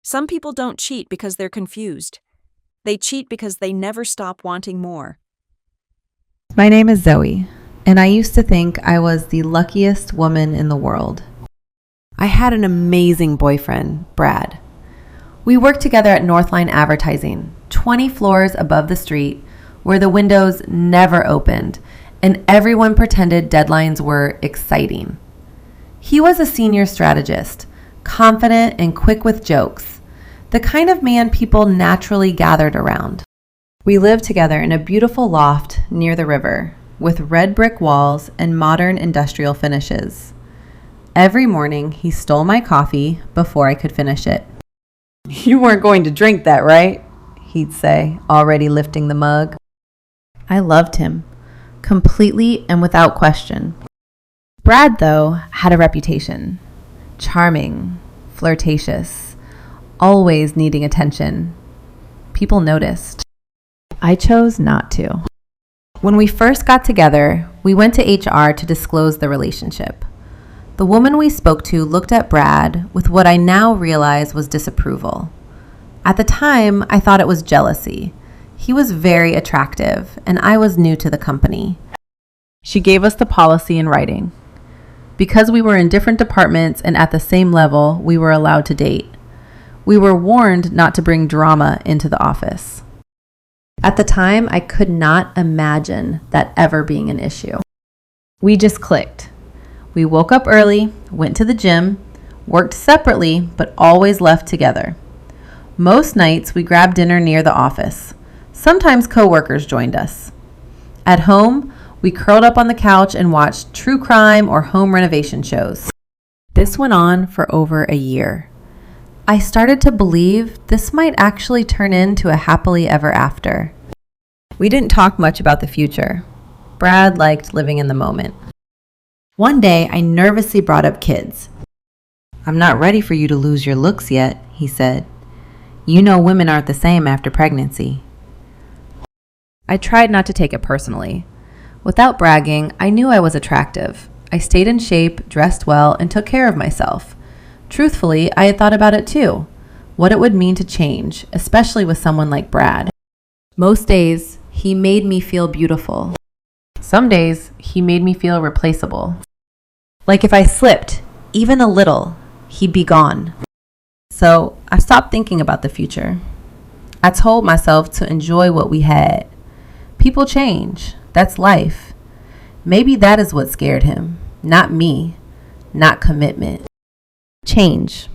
Some people don't cheat because they're confused. They cheat because they never stop wanting more. My name is Zoe, and I used to think I was the luckiest woman in the world. I had an amazing boyfriend, Brad. We worked together at Northline Advertising, 20 floors above the street, where the windows never opened, and everyone pretended deadlines were exciting. He was a senior strategist, confident and quick with jokes, the kind of man people naturally gathered around. We lived together in a beautiful loft near the river, with red brick walls and modern industrial finishes. Every morning, he stole my coffee before I could finish it. "You weren't going to drink that, right?" he'd say, already lifting the mug. I loved him, completely and without question. Brad, though, had a reputation. Charming, flirtatious, always needing attention. People noticed. I chose not to. When we first got together, we went to HR to disclose the relationship. The woman we spoke to looked at Brad with what I now realize was disapproval. At the time, I thought it was jealousy. He was very attractive, and I was new to the company. She gave us the policy in writing. Because we were in different departments and at the same level, we were allowed to date. We were warned not to bring drama into the office. At the time, I could not imagine that ever being an issue. We just clicked. We woke up early, went to the gym, worked separately, but always left together. Most nights, we grabbed dinner near the office. Sometimes coworkers joined us. At home, we curled up on the couch and watched true crime or home renovation shows. This went on for over a year. I started to believe this might actually turn into a happily ever after. We didn't talk much about the future. Brad liked living in the moment. One day, I nervously brought up kids. "I'm not ready for you to lose your looks yet," he said. "You know women aren't the same after pregnancy." I tried not to take it personally. Without bragging, I knew I was attractive. I stayed in shape, dressed well, and took care of myself. Truthfully, I had thought about it too, what it would mean to change, especially with someone like Brad. Most days, he made me feel beautiful. Some days, he made me feel replaceable. Like if I slipped, even a little, he'd be gone. So I stopped thinking about the future. I told myself to enjoy what we had. People change. That's life. Maybe that is what scared him. Not me. Not commitment. Change.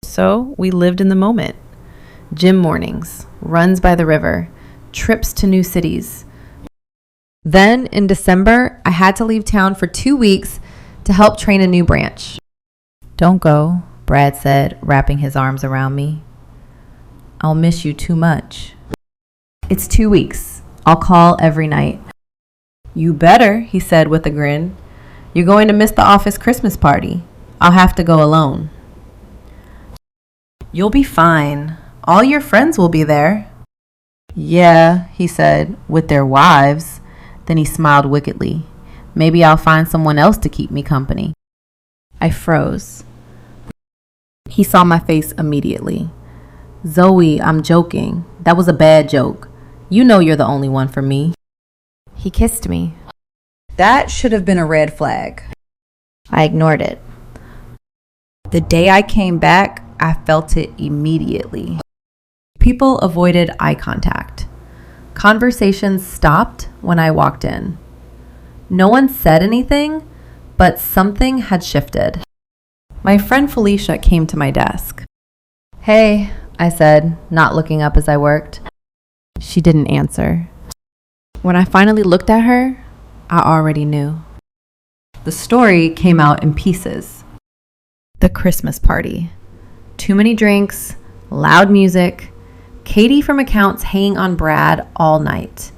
So we lived in the moment. Gym mornings, runs by the river, trips to new cities. Then in December, I had to leave town for 2 weeks to help train a new branch. "Don't go," Brad said, wrapping his arms around me. "I'll miss you too much." "It's 2 weeks. I'll call every night." "You better," he said with a grin. "You're going to miss the office Christmas party. I'll have to go alone." "You'll be fine. All your friends will be there." "Yeah," he said, "with their wives." Then he smiled wickedly. "Maybe I'll find someone else to keep me company." I froze. He saw my face immediately. "Zoe, I'm joking. That was a bad joke. You know you're the only one for me." He kissed me. That should have been a red flag. I ignored it. The day I came back, I felt it immediately. People avoided eye contact. Conversations stopped when I walked in. No one said anything, but something had shifted. My friend Felicia came to my desk. "Hey," I said, not looking up as I worked. She didn't answer. When I finally looked at her, I already knew. The story came out in pieces. The Christmas party. Too many drinks, loud music, Katie from accounts hanging on Brad all night.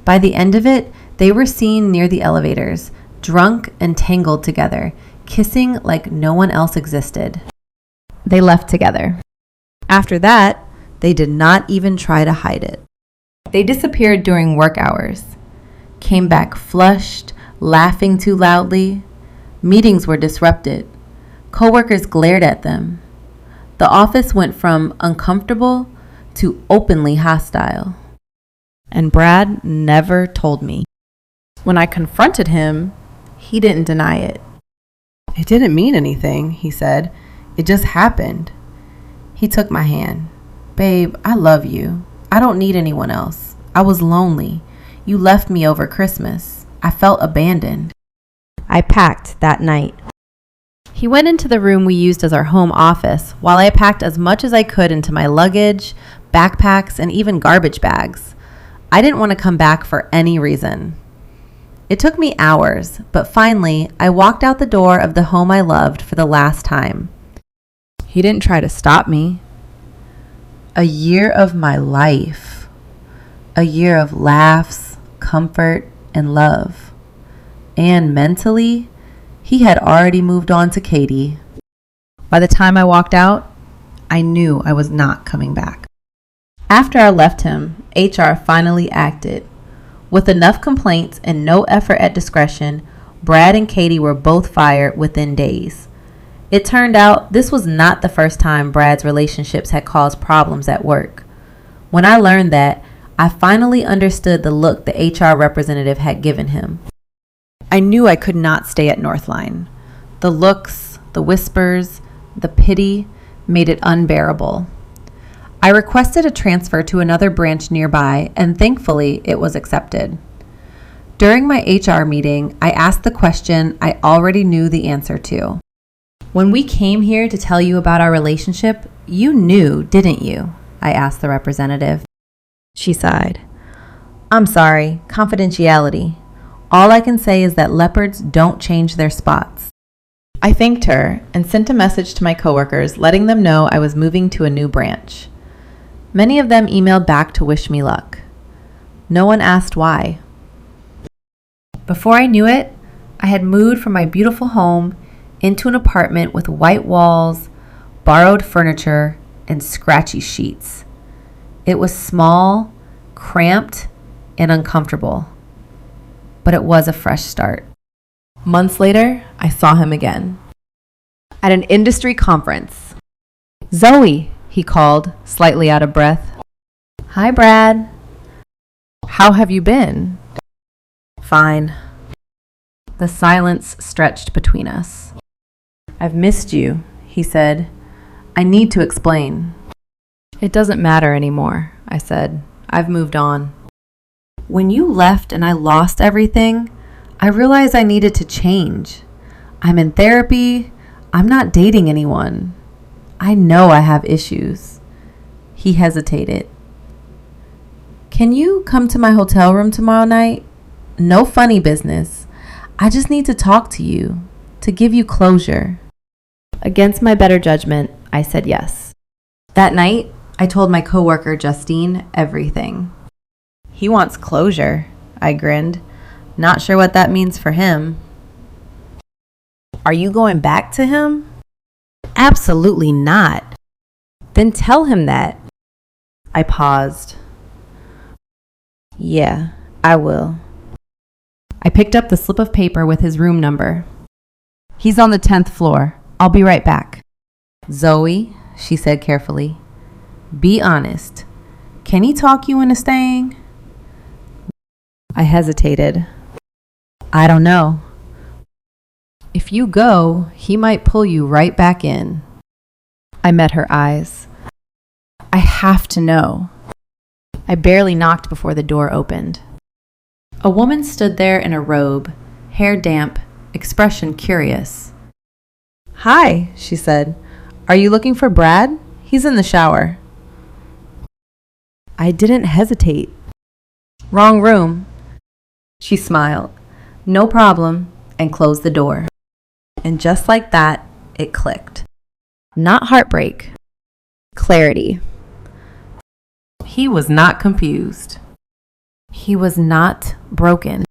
By the end of it, they were seen near the elevators, drunk and tangled together, kissing like no one else existed. They left together. After that, they did not even try to hide it. They disappeared during work hours, came back flushed, laughing too loudly. Meetings were disrupted. Coworkers glared at them. The office went from uncomfortable to openly hostile. And Brad never told me. When I confronted him, he didn't deny it. "It didn't mean anything," he said. "It just happened." He took my hand. "Babe, I love you. I don't need anyone else. I was lonely. You left me over Christmas. I felt abandoned." I packed that night. He went into the room we used as our home office while I packed as much as I could into my luggage, backpacks, and even garbage bags. I didn't want to come back for any reason. It took me hours, but finally, I walked out the door of the home I loved for the last time. He didn't try to stop me. A year of my life. A year of laughs, comfort, and love. And mentally, he had already moved on to Katie. By the time I walked out, I knew I was not coming back. After I left him, HR finally acted. With enough complaints and no effort at discretion, Brad and Katie were both fired within days. It turned out this was not the first time Brad's relationships had caused problems at work. When I learned that, I finally understood the look the HR representative had given him. I knew I could not stay at Northline. The looks, the whispers, the pity made it unbearable. I requested a transfer to another branch nearby, and thankfully it was accepted. During my HR meeting, I asked the question I already knew the answer to. "When we came here to tell you about our relationship, you knew, didn't you?" I asked the representative. She sighed. "I'm sorry, confidentiality. All I can say is that leopards don't change their spots." I thanked her and sent a message to my coworkers letting them know I was moving to a new branch. Many of them emailed back to wish me luck. No one asked why. Before I knew it, I had moved from my beautiful home into an apartment with white walls, borrowed furniture, and scratchy sheets. It was small, cramped, and uncomfortable. But it was a fresh start. Months later, I saw him again. At an industry conference. "Zoe," he called, slightly out of breath. "Hi, Brad. How have you been?" "Fine." The silence stretched between us. "I've missed you," he said. "I need to explain." "It doesn't matter anymore," I said. "I've moved on." When you left and I lost everything, I realized I needed to change. I'm in therapy. I'm not dating anyone. I know I have issues. He hesitated. "Can you come to my hotel room tomorrow night? No funny business. I just need to talk to you, to give you closure." Against my better judgment, I said yes. That night, I told my coworker Justine everything. "He wants closure," I grinned. Not sure what that means for him. "Are you going back to him?" "Absolutely not." "Then tell him that." I paused. "Yeah, I will." I picked up the slip of paper with his room number. "He's on the 10th floor. I'll be right back." "Zoe," she said carefully, "be honest. Can he talk you into staying?" I hesitated. "I don't know. If you go, he might pull you right back in." I met her eyes. "I have to know." I barely knocked before the door opened. A woman stood there in a robe, hair damp, expression curious. "Hi," she said. "Are you looking for Brad? He's in the shower." I didn't hesitate. "Wrong room." She smiled. "No problem," and closed the door. And just like that, it clicked. Not heartbreak. Clarity. He was not confused. He was not broken.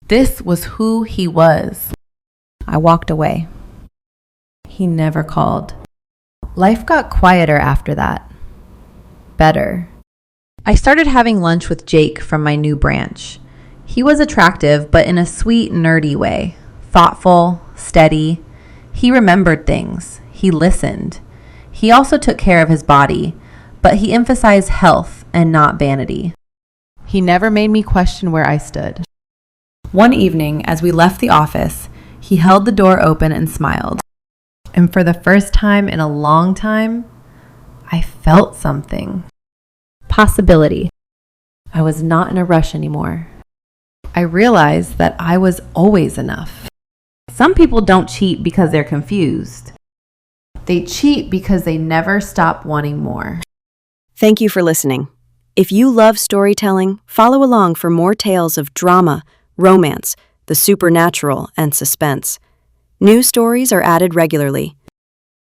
This was who he was. I walked away. He never called. Life got quieter after that. Better. I started having lunch with Jake from my new branch. He was attractive, but in a sweet, nerdy way. Thoughtful, steady. He remembered things. He listened. He also took care of his body, but he emphasized health and not vanity. He never made me question where I stood. One evening, as we left the office, he held the door open and smiled. And for the first time in a long time, I felt something. Possibility. I was not in a rush anymore. I realized that I was always enough. Some people don't cheat because they're confused. They cheat because they never stop wanting more. Thank you for listening. If you love storytelling, follow along for more tales of drama, romance, the supernatural, and suspense. New stories are added regularly.